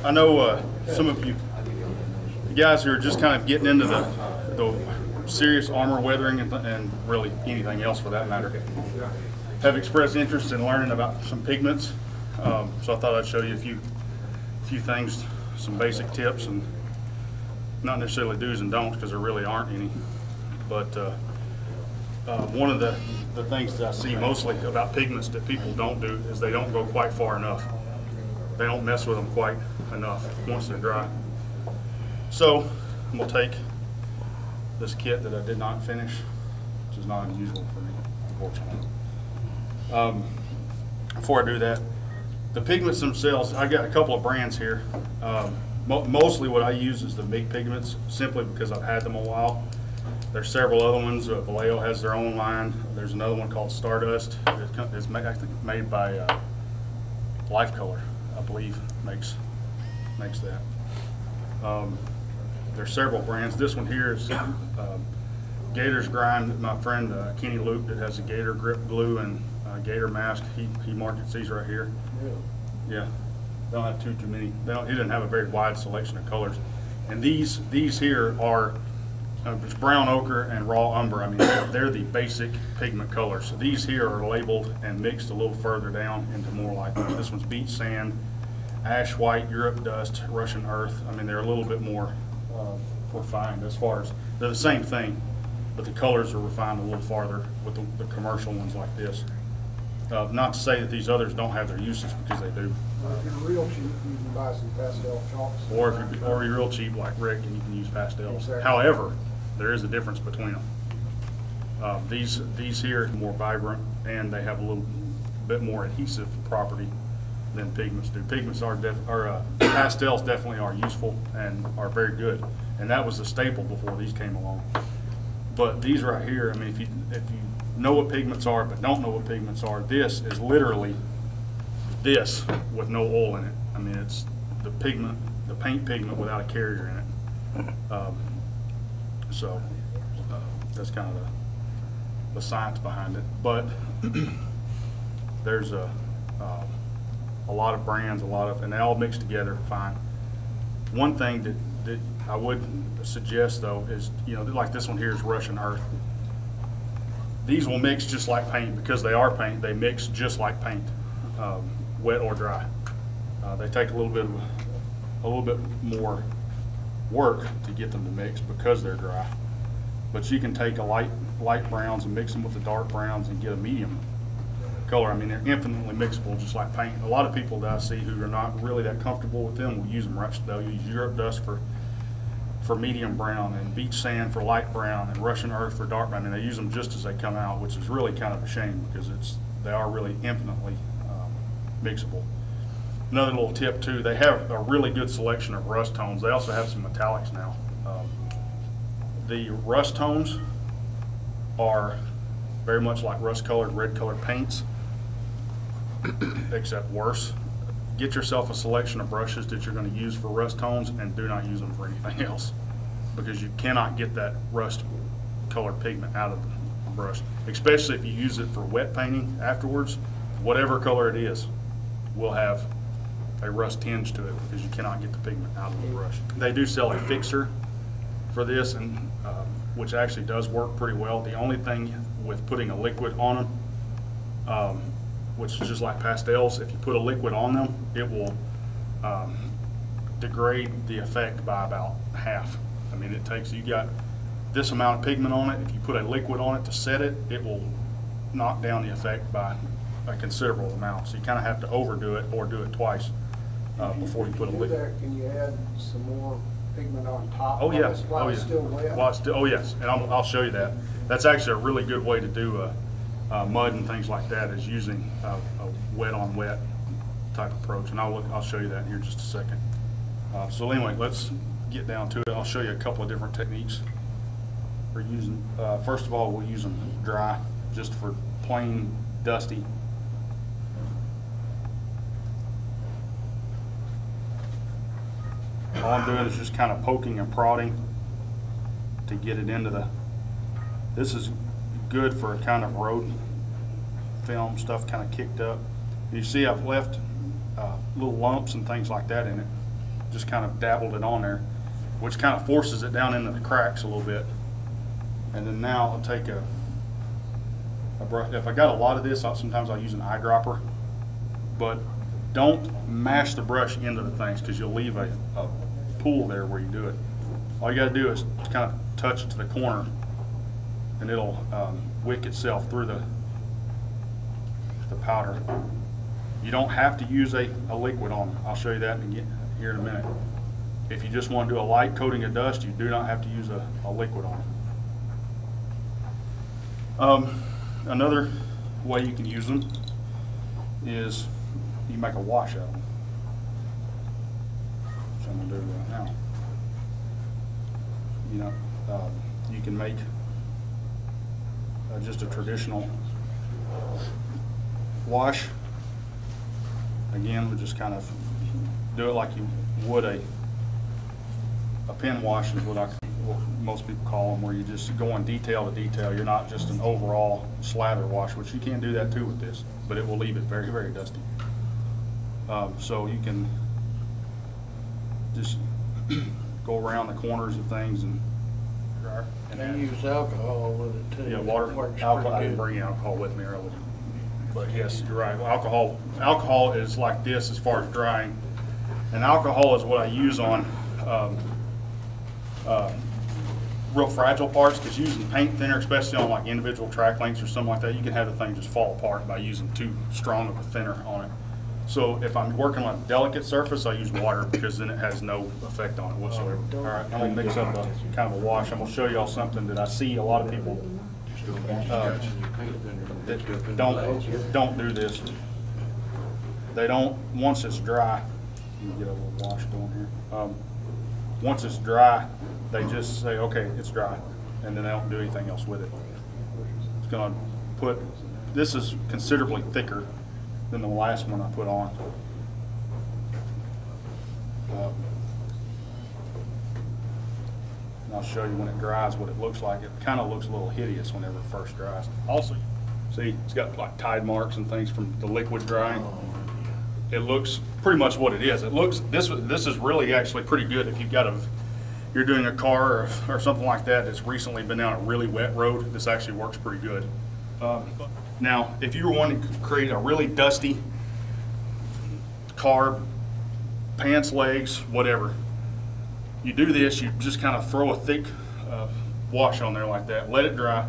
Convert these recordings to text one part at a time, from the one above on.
I know some of you guys who are just kind of getting into the serious armor weathering and really anything else for that matter have expressed interest in learning about some pigments. So I thought I'd show you a few things, some basic tips, and not necessarily do's and don'ts because there really aren't any. But one of the things that I see mostly about pigments that people don't do is they don't go quite far enough. They don't mess with them quite enough once they're dry. So I'm going to take this kit that I did not finish, which is not unusual for me, unfortunately. Before I do that, the pigments themselves, I got a couple of brands here. Mostly what I use is the big pigments, simply because I've had them a while. There's several other ones. Vallejo has their own line. There's another one called Stardust. It's made by Life Color, I believe, makes that. There's several brands. This one here is Gator's Grind. My friend Kenny Luke that has a Gator grip glue and Gator mask. He markets these right here. Really? Yeah. They don't have too many. He doesn't have a very wide selection of colors. And these here are it's brown ochre and raw umber. I mean, they're the basic pigment colors. So these here are labeled and mixed a little further down into more like this one's beach sand, ash white, Europe dust, Russian earth. I mean, they're a little bit more refined as far as they're the same thing, but the colors are refined a little farther with the commercial ones like this. Not to say that these others don't have their uses, because they do. If you're real cheap, you can buy some pastel chalks. Or if you're real cheap like Rick, and you can use pastels. Exactly. However, there is a difference between them. These here are more vibrant, and they have a little bit more adhesive property than pigments do. Pigments pastels definitely are useful and are very good, and that was the staple before these came along. But these right here, I mean, if you know what pigments are but don't know what pigments are, this is literally this with no oil in it. I mean, it's the paint pigment without a carrier in it. So that's kind of the science behind it. But there's a lot of brands, and they all mix together fine. One thing that I would suggest though is, like this one here is Russian earth. These will mix just like paint because they are paint. They mix just like paint, wet or dry. They take a little bit more work to get them to mix because they're dry. But you can take a light browns and mix them with the dark browns and get a medium color. I mean, they're infinitely mixable just like paint. A lot of people that I see who are not really that comfortable with them will use them. They'll use Europe dust for medium brown, and beach sand for light brown, and Russian earth for dark brown. I mean, they use them just as they come out, which is really kind of a shame because they are really infinitely mixable. Another little tip too, they have a really good selection of rust tones. They also have some metallics now. The rust tones are very much like rust colored, red colored paints, except worse. Get yourself a selection of brushes that you're going to use for rust tones, and do not use them for anything else, because you cannot get that rust colored pigment out of the brush, especially if you use it for wet painting afterwards. Whatever color it is will have a rust tinge to it because you cannot get the pigment out of the brush. They do sell a fixer for this, and which actually does work pretty well. The only thing with putting a liquid on them, which is just like pastels, if you put a liquid on them, it will degrade the effect by about half. I mean, you got this amount of pigment on it. If you put a liquid on it to set it, it will knock down the effect by a considerable amount. So you kind of have to overdo it or do it twice before you put a liquid. Can you add some more pigment on top? Oh yes. While it's still wet? Oh yes, and I'll show you that. That's actually a really good way to do mud and things like that, is using a wet on wet type approach, and I'll show you that here in just a second. So anyway, let's get down to it. I'll show you a couple of different techniques for using. First of all, we'll use them dry, just for plain dusty. All I'm doing is just kind of poking and prodding to get it into the. This is good for kind of road film stuff kind of kicked up. You see I've left little lumps and things like that in it. just kind of dabbled it on there, which kind of forces it down into the cracks a little bit. And then now I'll take a brush. If I got a lot of this, sometimes I'll use an eyedropper, but don't mash the brush into the things because you'll leave a pool there where you do it. All you got to do is kind of touch it to the corner, and it'll wick itself through the powder. You don't have to use a liquid on them. I'll show you that here in a minute. If you just want to do a light coating of dust, you do not have to use a liquid on them. Another way you can use them is you make a wash out of them. Which I'm going to do right now. You know, you can make just a traditional wash. Again, we just kind of do it like you would a pen wash is what most people call them, where you just go in detail to detail. You're not just an overall slather wash, which you can do that too with this, but it will leave it very, very dusty. So you can just go around the corners of things and use alcohol with it too. Yeah, water. Alcohol. I didn't bring alcohol with me earlier, but yes, you're right. Alcohol is like this as far as drying, and alcohol is what I use on real fragile parts, because using paint thinner, especially on like individual track lengths or something like that, you can have the thing just fall apart by using too strong of a thinner on it. So if I'm working on a delicate surface, I use water because then it has no effect on it whatsoever. All right, I'm gonna mix up kind of a wash. I'm gonna show y'all something that I see a lot of people that don't do this. They don't, once it's dry, you get a little wash going here. Once it's dry, they just say, okay, it's dry, and then they don't do anything else with it. It's gonna this is considerably thicker than the last one I put on. And I'll show you when it dries what it looks like. It kind of looks a little hideous whenever it first dries. Also, see, it's got like tide marks and things from the liquid drying. It looks pretty much what it is. It looks, this is really actually pretty good if you're doing a car or something like that that's recently been down a really wet road. This actually works pretty good. Now, if you were wanting to create a really dusty car, pants, legs, whatever, you do this, you just kind of throw a thick wash on there like that, let it dry,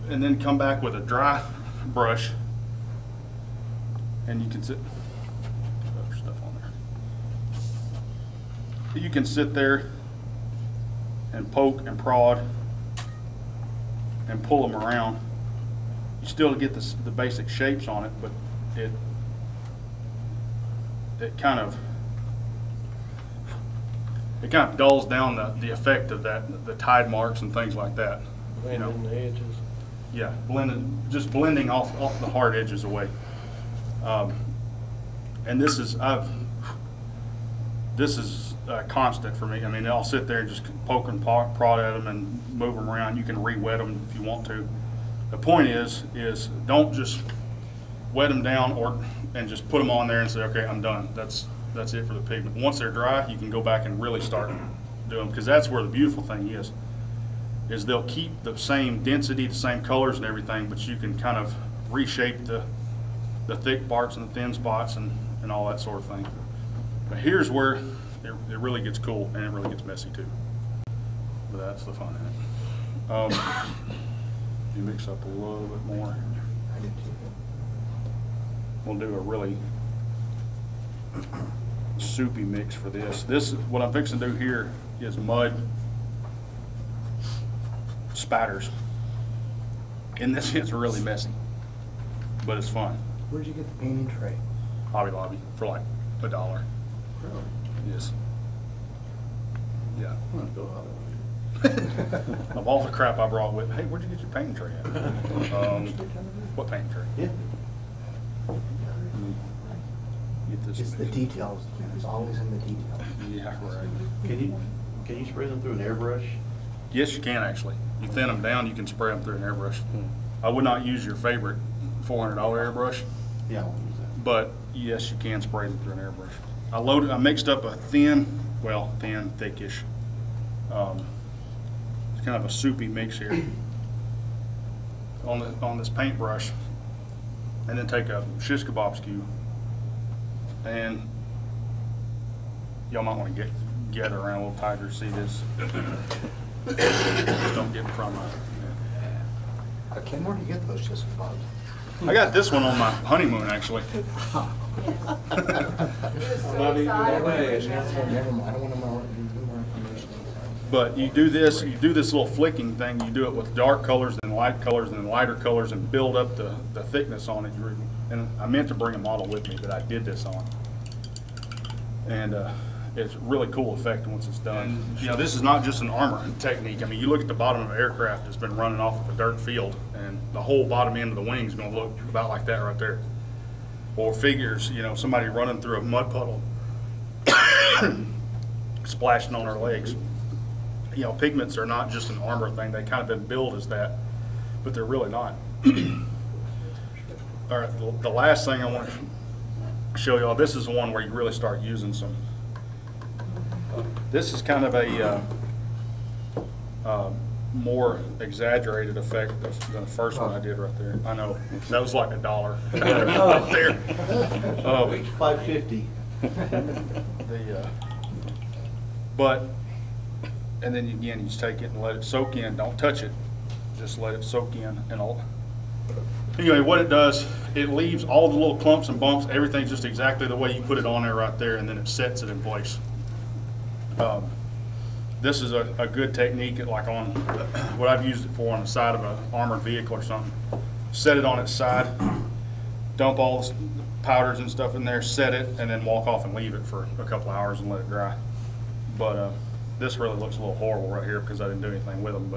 and then come back with a dry brush, and you can other stuff on there. You can sit there and poke and prod and pull them around. You still get the basic shapes on it, but it kind of dulls down the effect of the tide marks and things like that. Blending the edges. Yeah, just blending off the hard edges away. And this is constant for me. I mean, I'll sit there and just poke and prod at them and move them around. You can re-wet them if you want to. The point is don't just wet them down and just put them on there and say, okay, I'm done. That's it for the pigment. Once they're dry, you can go back and really start doing them, because that's where the beautiful thing is they'll keep the same density, the same colors and everything, but you can kind of reshape the thick parts and the thin spots and all that sort of thing. But here's where it really gets cool, and it really gets messy too. But that's the fun in it. You mix up a little bit more. We'll do a really soupy mix for this. What I'm fixing to do here is mud spatters. And this gets really messy, but it's fun. Where'd you get the painting tray? Hobby Lobby for like $1. Really? Yes. Yeah. I'm gonna go Hobby Lobby. Of all the crap I brought with, hey, where'd you get your painting tray at? What painting tray? Yeah. Get this. It's the details. It's always in the details. Yeah, right. Can you spray them through an airbrush? Yes, you can actually. You thin them down, you can spray them through an airbrush. I would not use your favorite $400 airbrush, Yeah, I won't use that. but yes, you can spray them through an airbrush. I mixed up a thickish, it's kind of a soupy mix here on this paintbrush, and then take a shish kebab cube, and y'all might want to gather around a little tighter to see this. Just don't get in front of it. Ken, where do you get those just about? I got this one on my honeymoon, actually. Never mind, I don't want to know more information. But you do this little flicking thing, you do it with dark colors and light colors and lighter colors and build up the thickness on it. And I meant to bring a model with me that I did this on. And it's a really cool effect once it's done. You know, this is not just an armor technique. I mean, you look at the bottom of an aircraft that's been running off of a dirt field, and the whole bottom end of the wing is going to look about like that right there. Or figures, you know, somebody running through a mud puddle, splashing on our legs. You know, pigments are not just an armor thing. They kind of been billed as that, but they're really not. All right, the last thing I want to show y'all, this is the one where you really start using some. This is kind of a more exaggerated effect than the first one I did right there. I know, that was like $1 right there. $5.50. But, and then again, you just take it and let it soak in. Don't touch it. Just let it soak in and all. Anyway, what it does, it leaves all the little clumps and bumps, everything's just exactly the way you put it on there right there, and then it sets it in place. This is a good technique, like on what I've used it for on the side of an armored vehicle or something. Set it on its side, dump all the powders and stuff in there, set it, and then walk off and leave it for a couple hours and let it dry. But this really looks a little horrible right here because I didn't do anything with them.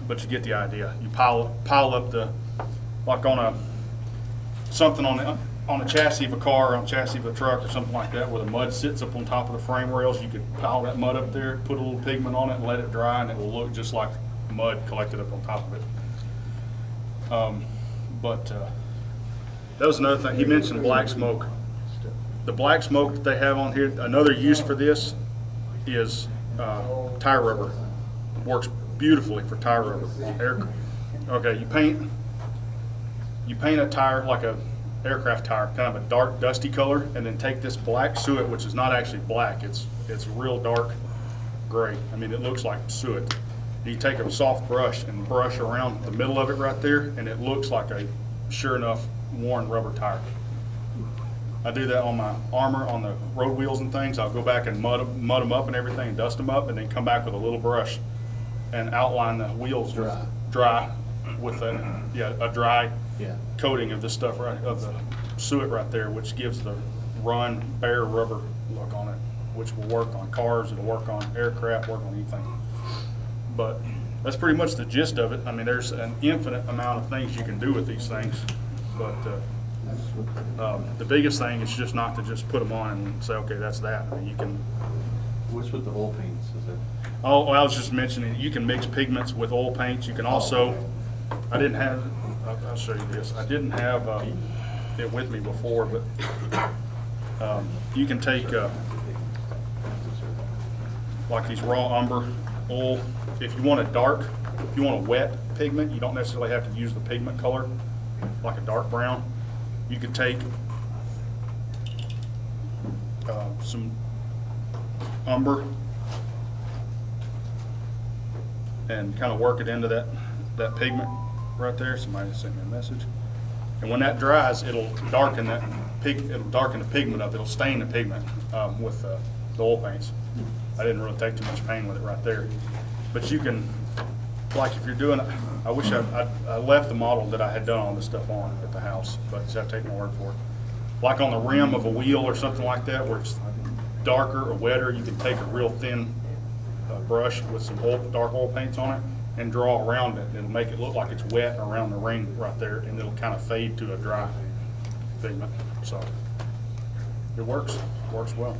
But you get the idea. You pile up the, like on something on a chassis of a car, on a chassis of a truck or something like that, where the mud sits up on top of the frame rails. You could pile that mud up there, put a little pigment on it, and let it dry, and it will look just like mud collected up on top of it. That was another thing. He mentioned black smoke. The black smoke that they have on here, another use for this is tire rubber. Works beautifully for tire rubber. Okay, you paint a tire like a aircraft tire, kind of a dark dusty color, and then take this black suet, which is not actually black, it's real dark gray. I mean, it looks like suet. You take a soft brush and brush around the middle of it right there, and it looks like a sure enough worn rubber tire. I do that on my armor, on the road wheels and things. I'll go back and mud them up and everything, and dust them up, and then come back with a little brush and outline the wheels dry with a dry coating of this stuff of the suet right there, which gives the run bare rubber look on it, which will work on cars, it'll work on aircraft, work on anything. But that's pretty much the gist of it. I mean, there's an infinite amount of things you can do with these things, but the biggest thing is just not to just put them on and say, okay, that's that. I mean, you can. What's with the oil paints? Is it? Oh, well, I was just mentioning, you can mix pigments with oil paints. You can also, I didn't have, I'll show you this. I didn't have it with me before, but you can take like these raw umber oil. If you want if you want a wet pigment, you don't necessarily have to use the pigment color, like a dark brown. You could take some umber and kind of work it into that pigment right there. Somebody just sent me a message. And when that dries, it'll darken the pigment up. It'll stain the pigment with the oil paints. I didn't really take too much pain with it right there. But you can, like if you're doing it, I wish I left the model that I had done all this stuff on at the house, but I just have to take my word for it. Like on the rim of a wheel or something like that, where it's darker or wetter, you can take a real thin brush with some dark oil paints on it and draw around it. It'll make it look like it's wet around the ring right there, and it'll kind of fade to a dry pigment. So it works well.